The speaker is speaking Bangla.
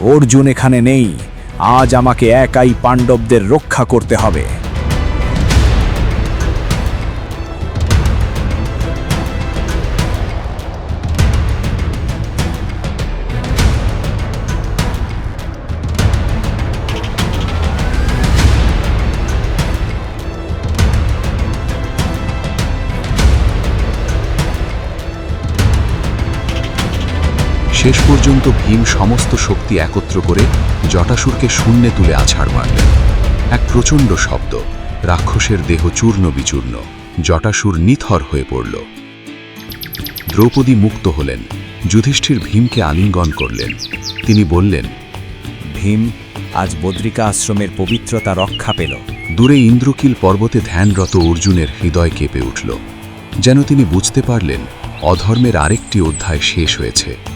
অর্জুন এখানে নেই, আজ আমাকে একাই পাণ্ডবদের রক্ষা করতে হবে। শেষ পর্যন্ত ভীম সমস্ত শক্তি একত্র করে জটাসুরকে শূন্যে তুলে আছাড় মারলেন। এক প্রচণ্ড শব্দ, রাক্ষসের দেহ চূর্ণ বিচূর্ণ, জটাসুর নিথর হয়ে পড়ল। দ্রৌপদী মুক্ত হলেন। যুধিষ্ঠির ভীমকে আলিঙ্গন করলেন। তিনি বললেন, ভীম, আজ বদ্রিকা আশ্রমের পবিত্রতা রক্ষা পেল। দূরে ইন্দ্রকিল পর্বতে ধ্যানরত অর্জুনের হৃদয় কেঁপে উঠল। যেন তিনি বুঝতে পারলেন অধর্মের আরেকটি অধ্যায় শেষ হয়েছে।